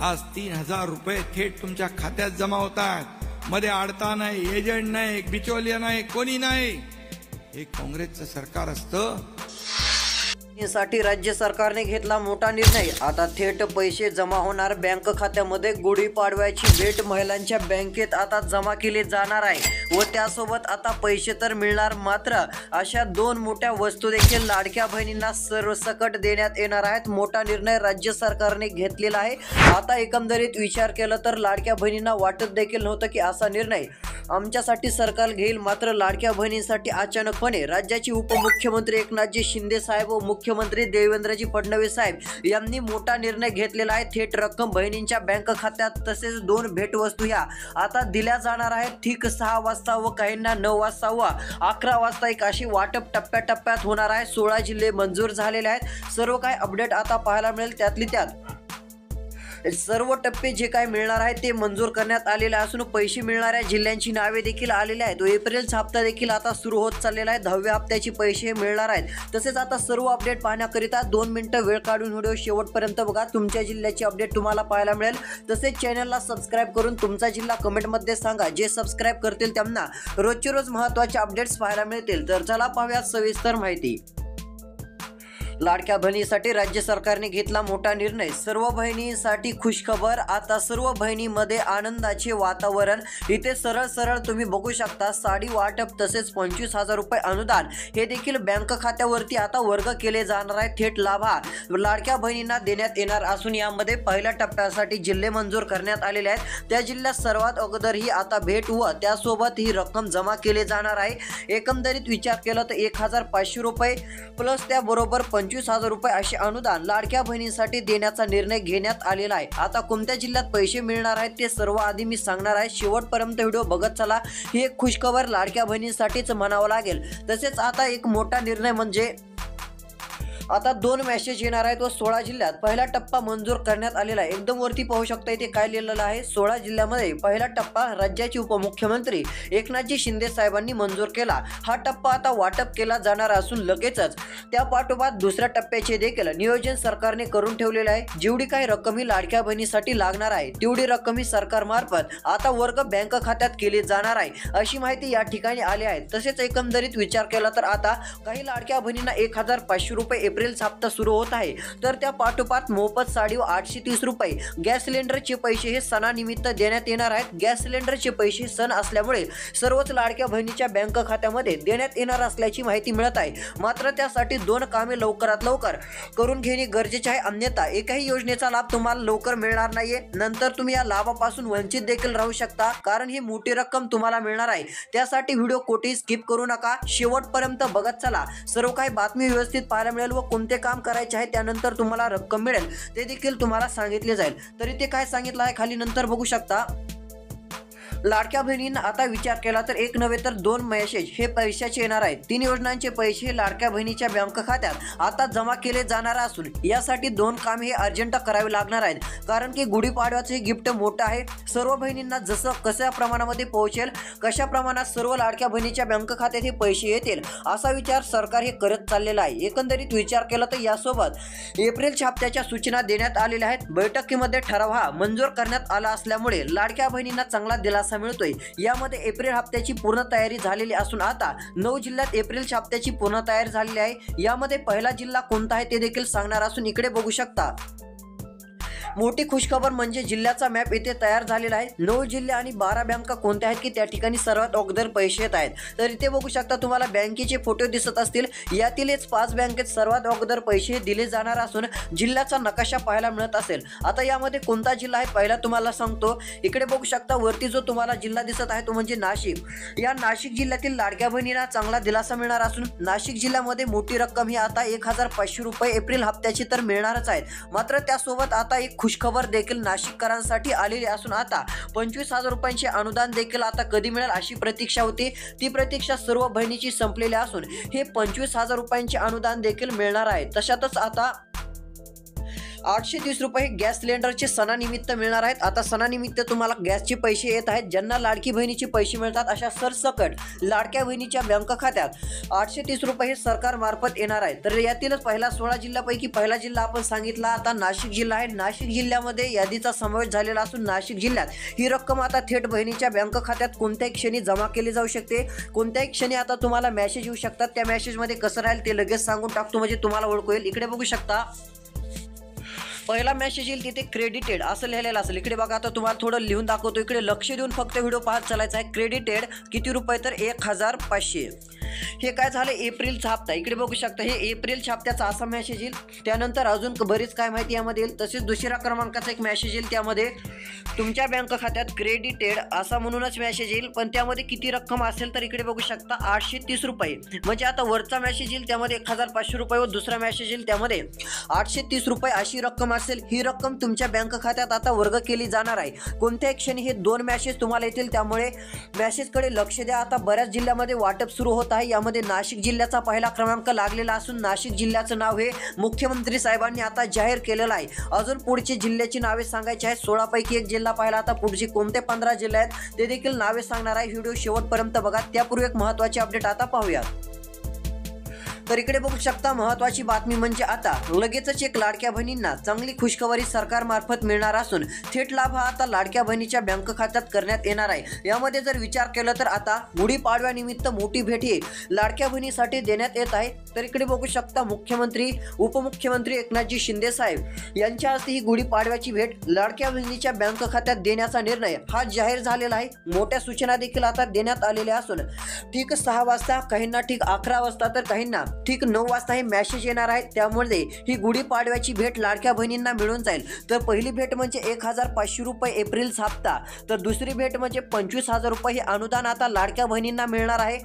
आज 3000 रुपये थेट तुमच्या खात्यात जमा होतात। मध्ये आडता नाही, एजंट नाही, बिचौलिया नाही, कोणी नाही। हे काँग्रेसचं सरकार असतं। साठी राज्य सरकारने घेतला मोठा निर्णय। आता थेट पैसे जमा होणार बँक खात्यामध्ये। गुढीपाडव्याची भेट महिलांच्या बँकेत आता जमा केली जाणार आहे व त्यासोबत आता पैसे तर मिळणार, मात्र अशा दोन मोठ्या वस्तू देखील लाडक्या बहिणींना सरसकट देण्यात येणार आहेत। मोठा निर्णय राज्य सरकारने घेतलेला आहे। आता एकंदरीत विचार केला तर लाडक्या बहिणींना वाटत देखील नव्हतं की असा निर्णय आमच्यासाठी सरकार घेईल, मात्र लाडक्या बहिणींसाठी अचानकपणे राज्याचे उपमुख्यमंत्री एकनाथजी शिंदे साहेब व मुख्यमंत्री देवेंद्रजी फडणवीस साहेब यांनी मोठा निर्णय घेतलेला आहे। थेट रक्कम बहिणींच्या बँक खात्यात तसेच दोन भेटवस्तू ह्या आता दिल्या जाणार आहेत। ठीक 6 वाजता व काहींना 9 वाजता व 11 वाजता एक अशी वाटप टप्प्याटप्प्यात होणार आहे। 16 जिल्हे मंजूर झालेले आहेत। सर्व काही अपडेट आता पाहायला मिळेल। त्यातली त्यात सर्व टप्पे जे काय मिळणार आहे ते मंजूर करण्यात आलेले असून पैसे मिळणाऱ्या जिल्ह्यांची नावे देखील आलेली आहेत व एप्रिलचा हप्ता देखील आता सुरू होत चाललेला आहे। 10व्या हप्त्याची पैसे मिळणार आहेत। तसेच आता सर्व अपडेट पाहण्याकरिता 2 मिनिटं वेळ काढून व्हिडिओ शेवटपर्यंत बघा। तुमच्या जिल्ह्याची अपडेट तुम्हाला पाहायला मिळेल। तसेच चॅनलला सबस्क्राईब करून तुमचा जिल्हा कमेंटमध्ये सांगा। जे सबस्क्राईब करतील त्यांना रोजचे रोज महत्त्वाचे अपडेट्स पाहायला मिळतील। तर चला पाहूया सविस्तर माहिती। लाडक्या बहिणीसाठी राज्य सरकारने घेतला मोठा निर्णय। सर्व बहिणींसाठी खुशखबर। आता सर्व बहिणींमध्ये आनंदाचे वातावरण। इथे सरळ तुम्ही बघू शकता साडी वाटप तसेच 25,000 रुपये अनुदान हे देखील बँक खात्यावरती आता वर्ग केले जाणार आहे। थेट लाभ लाडक्या बहिणींना देण्यात येणार असून यामध्ये पहिल्या टप्प्यासाठी जिल्हे मंजूर करण्यात आलेले आहेत। त्या जिल्ह्यात सर्वात अगोदर ही आता भेट व त्यासोबत ही रक्कम जमा केली जाणार आहे। एकंदरीत विचार केला तर 1,500 रुपये प्लस त्याबरोबर 25,000 रुपये असे अनुदान लाडक्या बहिणींसाठी देण्याचा निर्णय घेण्यात आलेला आहे। आता कोणत्या जिल्ह्यात पैसे मिळणार आहेत ते सर्व आधी मी सांगणार आहे। शेवटपर्यंत व्हिडिओ बघत चला। ही एक खुशखबर लाडक्या बहिणींसाठीच म्हणावं लागेल। तसेच आता एक मोठा निर्णय म्हणजे आता 2 मेसेज येणार आहेत व 16 जिल्ह्यात पहिला टप्पा मंजूर करण्यात आलेला आहे। एकदम वरती पाहू शकता इथे काय लिहिलेलं आहे। 16 जिल्ह्यामध्ये पहिला टप्पा राज्याचे उपमुख्यमंत्री एकनाथजी शिंदे साहेबांनी मंजूर केला। हा टप्पा आता वाटप केला जाणार असून लगेचच त्या पाठोपाठ दुसऱ्या टप्प्याचे देखील नियोजन सरकारने करून ठेवलेले आहे। जेवढी काही रक्कम ही लाडक्या बहिणीसाठी लागणार आहे तेवढी रक्कम ही सरकारमार्फत आता वर्ग बँक खात्यात केली जाणार आहे अशी माहिती या ठिकाणी आली आहे। तसेच एकंदरीत विचार केला तर आता काही लाडक्या बहिणींना 1,500 रुपये एप्रिलचा हप्ता सुरू होत आहे। तर त्या पाठोपाठ मोफत साडी व 830 रुपये गॅस सिलेंडरचे पैसे हे सणानिमित्त देण्यात येणार आहेत। गॅस सिलेंडरचे पैसे सण असल्यामुळे सर्वच लाडक्या बहिणीच्या बँक खात्यामध्ये देण्यात येणार असल्याची माहिती मिळत आहे। मात्र त्यासाठी 2 कामे लवकरात लवकर करून घेणे गरजेचे आहे, अन्यथा एकाही योजनेचा लाभ तुम्हाला लवकर मिळणार नाहीये। नंतर तुम्ही या लाभापासून वंचित देखील राहू शकता, कारण ही मोठी रक्कम तुम्हाला मिळणार आहे। त्यासाठी व्हिडिओ कोठेही स्किप करू नका, शेवटपर्यंत बघत चला। सर्व काही बातमी व्यवस्थित पाहायला मिळेल व कोणते काम करायचे आहे त्यानंतर तुम्हाला रक्कम मिळेल ते देखील तुम्हाला सांगितले जाईल। तरी ते काय सांगितलं आहे खाली नंतर बघू शकता। लाडक्या बहिणींना आता विचार केला तर एक नव्हे तर 2 मेसेज हे पैशाचे येणार आहेत। 3 योजनांचे पैसे लाडक्या बहिणीच्या बँक खात्यात आता जमा केले जाणार असून यासाठी 2 काम हे अर्जंट करावे लागणार आहेत, कारण की गुढीपाडव्याचे गिफ्ट मोठं आहे। सर्व बहिणींना जसं कशा प्रमाणामध्ये पोहोचेल, कशा प्रमाणात सर्व लाडक्या बहिणीच्या बँक खात्यात हे पैसे येतील असा विचार सरकार हे करत चाललेला आहे। एकंदरीत विचार केला तर यासोबत एप्रिलच्या हप्त्याच्या सूचना देण्यात आलेल्या आहेत। बैठकीमध्ये ठराव हा मंजूर करण्यात आला असल्यामुळे लाडक्या बहिणींना चांगला दिलासा मिळतोय। यामध्ये एप्रिल हप्त्याची पूर्ण तयारी झालेली असून आता 9 जिल्ह्यात एप्रिलच्या हप्त्याची पूर्ण तयारी झालेली आहे। यामध्ये पहिला जिल्हा कोणता आहे ते देखील सांगणार असून इकडे बघू शकता। मोठी खुशखबर म्हणजे जिल्ह्याचा मॅप इथे तयार झालेला आहे। 9 जिल्हे आणि 12 बँका कोणत्या आहेत की त्या ठिकाणी सर्वात अगोदर पैसे येत आहेत। तर इथे बघू शकता तुम्हाला बँकेचे फोटो दिसत असतील। यातीलच 5 बँकेत सर्वात अगोदर पैसे दिले जाणार असून जिल्ह्याचा नकाशा पाहायला मिळत असेल। आता यामध्ये कोणता जिल्हा आहे पहिला तुम्हाला सांगतो। इकडे बघू शकता वरती जो तुम्हाला जिल्हा दिसत आहे तो म्हणजे नाशिक। या नाशिक जिल्ह्यातील लाडक्या बहिणींना चांगला दिलासा मिळणार असून नाशिक जिल्ह्यामध्ये मोठी रक्कम ही आता 1,500 रुपये एप्रिल हप्त्याची तर मिळणारच आहेत। मात्र त्यासोबत आता एक खुशखबर देखील नाशिककरांसाठी आलेली असून आता 25,000 रुपयांचे अनुदान देखील आता कधी मिळेल अशी प्रतीक्षा होती। ती प्रतीक्षा सर्व बहिणीची संपलेली असून हे 25,000 रुपयांचे अनुदान देखील मिळणार आहे। तशातच आता 830 रुपये गॅस सिलेंडरचे सणानिमित्त मिळणार आहेत। आता सणानिमित्त तुम्हाला गॅसचे पैसे येत आहेत। ज्यांना लाडकी बहिणीचे पैसे मिळतात अशा सरसकट लाडक्या बहिणीच्या बँक खात्यात 830 रुपये सरकार मार्फत येणार आहे। तर यातीलच पहिला 16 जिल्ह्यापैकी पहिला जिल्हा आपण सांगितला आता नाशिक जिल्हा आहे। नाशिक जिल्ह्यामध्ये यादीचा समावेश झालेला असून नाशिक जिल्ह्यात ही रक्कम आता थेट बहिणीच्या बँक खात्यात कोणत्याही क्षणी जमा केली जाऊ शकते। कोणत्याही क्षणी आता तुम्हाला मेसेज येऊ शकतात। त्या मेसेजमध्ये कसं राहील ते लगेच सांगून टाकतो म्हणजे तुम्हाला ओळखू येईल। इकडे बघू शकता पहिला मेसेज येईल तिथे क्रेडिटेड असं लिहिलेलं असेल। इकडे बघा आता तुम्हाला थोडं लिहून दाखवतो। इकडे लक्ष देऊन फक्त व्हिडिओ पाहत चालायचा आहे। क्रेडिटेड किती रुपये तर 1500। हे काय झालं एप्रिलचा हप्ता। इकडे बघू शकता हे एप्रिलच्या हप्त्याचा असा मेसेज येईल। त्यानंतर अजून बरीच काय माहिती यामध्ये येईल। तसेच दुसऱ्या क्रमांकाचा एक मेसेज येईल त्यामध्ये तुमच्या बँक खात्यात क्रेडिटेड असा म्हणूनच मेसेज येईल पण त्यामध्ये किती रक्कम असेल तर इकडे बघू शकता 830 रुपये। म्हणजे आता वरचा मेसेज येईल त्यामध्ये 1500 रुपये व दुसरा मेसेज येईल त्यामध्ये 830 रुपये अशी रक्कम असेल। ही रक्कम तुमच्या बँक खात्यात आता वर्ग केली जाणार आहे। कोणत्याही क्षणी हे दोन मेसेज तुम्हाला येतील त्यामुळे मेसेजकडे लक्ष द्या। आता बऱ्याच जिल्ह्यामध्ये वाटप सुरू होत आहे। यामध्ये नाशिक जिल्ह्याचा पहिला क्रमांक लागलेला असून नाशिक जिल्ह्याचं नाव हे मुख्यमंत्री साहेबांनी आता जाहीर केलेलं आहे। अजून पुढची जिल्ह्याची नावे सांगायची आहेत। 16 पैकी एक जिल्हा पाहिला आता पुढचे कोणते 15 जिल्हे आहेत ते देखील नावे सांगणार आहे। व्हिडिओ शेवटपर्यंत बघा। त्यापूर्वी एक महत्त्वाची अपडेट आता पाहूया। तर इकडे बघू शकता महत्त्वाची बातमी म्हणजे आता लगेचच एक लाडक्या बहिणींना चांगली खुशखबरी सरकार मार्फत मिळणार असून थेट लाभ हा आता लाडक्या बहिणीच्या बँक खात्यात करण्यात येणार आहे। यामध्ये जर विचार केला तर आता गुढीपाडव्यानिमित्त मोठी भेट ही लाडक्या बहिणीसाठी देण्यात येत आहे। तर इकडे बघू शकता मुख्यमंत्री उपमुख्यमंत्री एकनाथजी शिंदे साहेब यांच्या हस्ते ही गुढीपाडव्याची भेट लाडक्या बहिणीच्या बँक खात्यात देण्याचा निर्णय हा जाहीर झालेला आहे। मोठ्या सूचना देखील आता देण्यात आलेल्या असून ठीक 6 वाजता काहींना ठीक 11 वाजता तर काहींना ठीक 9 वाजता हे मेसेज येणार आहे। त्यामुळे ही गुढीपाडव्याची भेट लाडक्या बहिणींना मिळून जाईल। तर पहिली भेट म्हणजे 1500 रुपये एप्रिलचा हप्ता तर दुसरी भेट म्हणजे 25,000 रुपये हे अनुदान आता लाडक्या बहिणींना मिळणार आहे।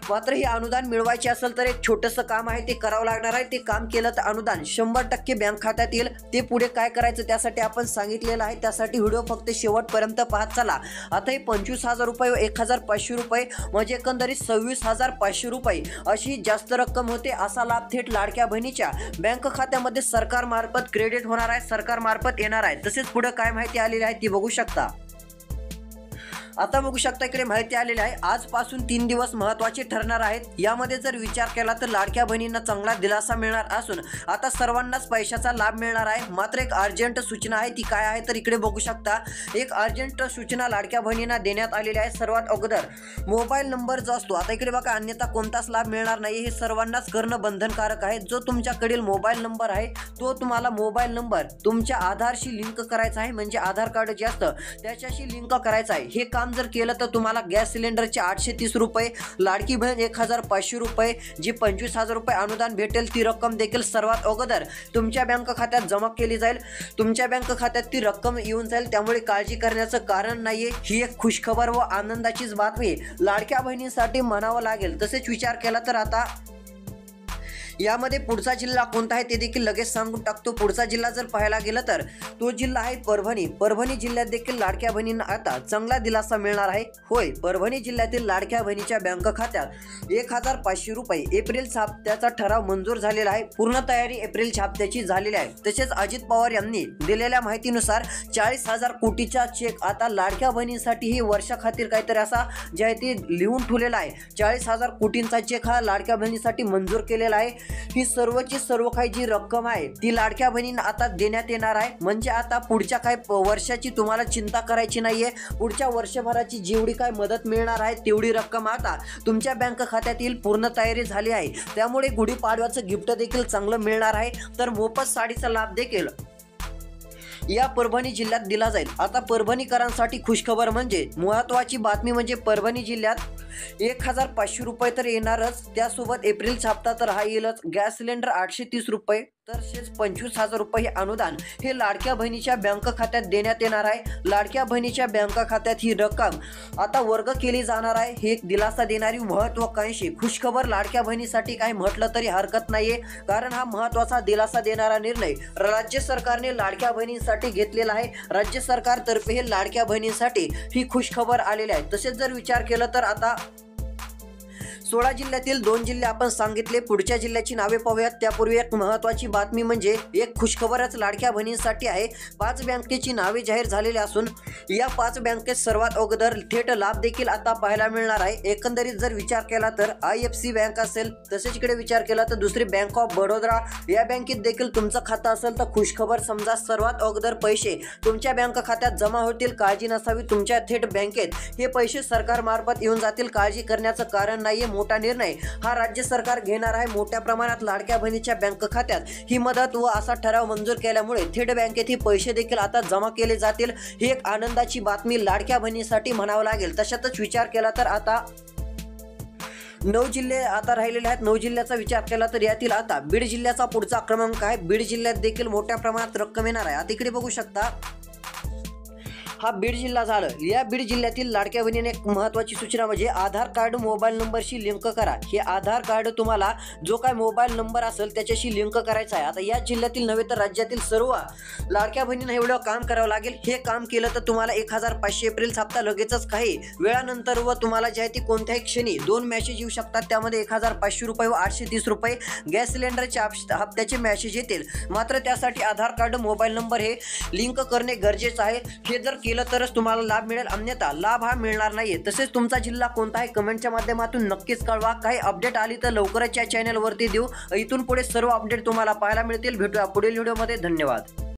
मात्र हे अनुदान मिळवायचे असेल तर एक छोटंसं काम आहे ते करावं लागणार आहे। ते काम केलं तर अनुदान 100% बँक खात्यात येईल। ते पुढे काय करायचं त्यासाठी आपण सांगितलेलं आहे। त्यासाठी व्हिडिओ फक्त शेवटपर्यंत पाहत चला। आता हे 25,000 रुपये व 1500 रुपये म्हणजे एकंदरीत 26,500 रुपये अशी जास्त रक्कम होते। असा लाभ थेट लाडक्या बहिणीच्या बँक खात्यामध्ये सरकार मार्फत क्रेडिट होणार आहे, सरकार मार्फत येणार आहे। तसेच पुढे काय माहिती आलेली आहे ती बघू शकता। आता बघू शकता इकडे माहिती आलेली आहे आजपासून 3 दिवस महत्त्वाचे ठरणार आहेत। यामध्ये जर विचार केला तर लाडक्या बहिणींना चांगला दिलासा मिळणार असून आता सर्वांनाच पैशाचा लाभ मिळणार आहे। मात्र एक अर्जंट सूचना आहे ती काय आहे तर इकडे बघू शकता एक अर्जंट सूचना लाडक्या बहिणींना देण्यात आलेली आहे। सर्वात अगोदर मोबाईल नंबर जो असतो आता इकडे बघा अन्यथा कोणताच लाभ मिळणार नाही। हे सर्वांनाच करणं बंधनकारक आहे। जो तुमच्याकडील मोबाईल नंबर आहे तो तुम्हाला मोबाईल नंबर तुमच्या आधारशी लिंक करायचा आहे म्हणजे आधार कार्ड जे असतं त्याच्याशी लिंक करायचं आहे। हे काम जर केलं तर तुम्हाला गॅस सिलेंडरचे 830 रुपये लाडकी बहीण 1500 रुपये जी 25,000 रुपये अनुदान भेटेल ती रक्कम देखील सर्वात अगोदर तुमच्या बँक खात्यात जमा केली जाईल। तुमच्या बँक खात्यात ती रक्कम येऊन जाईल त्यामुळे काळजी करण्याचं कारण नाहीये। ही एक खुशखबर व आनंदाचीच बातमी लाडक्या बहिणींसाठी म्हणावं लागेल। तसेच विचार केला तर आता यामध्ये पुढचा जिल्हा कोणता आहे ते देखील लगेच सांगून टाकतो। पुढचा जिल्हा जर पाहायला गेलं तर तो जिल्हा आहे परभणी। परभणी जिल्ह्यात देखील लाडक्या बहिणींना आता चांगला दिलासा मिळणार आहे। होय परभणी जिल्ह्यातील लाडक्या बहिणीच्या बँक खात्यात 1500 रुपये एप्रिलच्या हप्त्याचा ठराव मंजूर झालेला आहे। पूर्ण तयारी एप्रिलच्या हप्त्याची झालेली आहे। तसेच अजित पवार यांनी दिलेल्या माहितीनुसार 40,000 कोटीचा चेक आता लाडक्या बहिणींसाठी ही वर्षाखातीर काहीतरी असा जे आहे ते लिहून ठेवलेला आहे। 40,000 कोटींचा चेक हा लाडक्या बहिणीसाठी मंजूर केलेला आहे। ही सर्वची सर्व काही जी रक्कम आहे ती लाडक्या बहिणींना आता देण्यात येणार आहे। म्हणजे आता पुढच्या काही वर्षाची तुम्हाला चिंता करायची नाहीये। पुढच्या वर्षभराची जेवढी काय मदत मिळणार आहे तेवढी रक्कम आता तुमच्या बँक खात्यात येईल। पूर्ण तयारी झाली आहे त्यामुळे गुढीपाडव्याचं गिफ्ट देखील चांगलं मिळणार आहे। तर मोफत साडीचा लाभ देखील या परभणी जिल्ह्यात दिला जाईल। आता परभणीकरांसाठी खुशखबर म्हणजे महत्त्वाची बातमी म्हणजे परभणी जिल्ह्यात 1500 रुपये तर येणारच। त्यासोबत एप्रिलचा हप्ता तर हा येईलच। गॅस सिलेंडर 830 रुपये तसेच 25,000 रुपये अनुदान हे लाडक्या बहिणीच्या बँक खात्यात देण्यात येणार आहे। लाडक्या बहिणीच्या बँक खात्यात ही रक्कम आता वर्ग केली जाणार आहे। ही एक दिलासा देणारी महत्त्वाकांक्षी खुशखबर लाडक्या बहिणीसाठी काही म्हटलं तरी हरकत नाहीये। कारण हा महत्त्वाचा दिलासा देणारा निर्णय राज्य सरकारने लाडक्या बहिणींसाठी घेतलेला आहे। राज्य सरकारतर्फे हे लाडक्या बहिणींसाठी ही खुशखबर आलेली आहे। तसेच जर विचार केला तर आता 16 जिल्ह्यातील 2 जिल्हे आपण सांगितले. पुढच्या जिल्ह्याची नावे पाहूयात. त्यापूर्वी एक महत्त्वाची बातमी म्हणजे एक खुशखबरच लाडक्या बहिणींसाठी आहे. 5 बँकेची नावे जाहीर झालेली असून या 5 बँकेत सर्वात अगोदर थेट लाभ देखील आता पाहायला मिळणार आहे. एकंदरीत जर विचार केला तर IFC बँक असेल, तसेच इकडे विचार केला तर दुसरी बँक ऑफ बडोदरा या बँकेत देखील तुमचं खातं असेल तर खुशखबर समजा. सर्वात अगोदर पैसे तुमच्या बँक खात्यात जमा होतील. काळजी नसावी, तुमच्या थेट बँकेत हे पैसे सरकारमार्फत येऊन जातील. काळजी करण्याचं कारण नाहीये. मोठा निर्णय हा राज्य सरकार घेणार आहे. मोठ्या प्रमाणात लाडक्या बहिणीच्या बँक खात्यात ही मदत व असा ठराव मंजूर केल्यामुळे थेट बँकेत ही पैसे देखील आता जमा केले जातील. ही एक आनंदाची बातमी लाडक्या बहिणीसाठी म्हणावं लागेल. तशातच विचार केला तर आता 9 जिल्हे आता राहिलेले आहेत. 9 जिल्ह्याचा विचार केला तर यातील आता बीड जिल्ह्याचा पुढचा क्रमांक आहे. बीड जिल्ह्यात देखील मोठ्या प्रमाणात रक्कम येणार आहे. आता इकडे बघू शकता, हा बीड जिल्हा झालं. या बीड जिल्ह्यातील लाडक्या बहिणीने एक महत्त्वाची सूचना म्हणजे आधार कार्ड मोबाईल नंबरशी लिंक करा. हे आधार कार्ड तुम्हाला जो काय मोबाईल नंबर असेल त्याच्याशी लिंक करायचा आहे. आता या जिल्ह्यातील नव्हे तर राज्यातील सर्व लाडक्या बहिणींना एवढं काम करावं लागेल. हे काम केलं तर तुम्हाला 1500 एप्रिल हप्ता लगेचच काही वेळानंतर व तुम्हाला जे आहे ती कोणत्याही क्षणी 2 मेसेज येऊ शकतात. त्यामध्ये 1500 रुपये व 830 रुपये गॅस सिलेंडरच्या हप्त्याचे मेसेज येतील. मात्र त्यासाठी आधार कार्ड मोबाईल नंबर हे लिंक करणे गरजेचं आहे. हे जर केलं तरच तुम्हाला लाभ मिळेल, अन्यथा लाभ हा मिळणार नाहीये. तसेच तुमचा जिल्हा कोणता आहे कमेंटच्या माध्यमातून नक्कीच कळवा. काही अपडेट आली तर लवकरच या चॅनलवरती देऊ. इथून पुढे सर्व अपडेट तुम्हाला पाहायला मिळतील. भेटूया पुढील व्हिडिओमध्ये. धन्यवाद.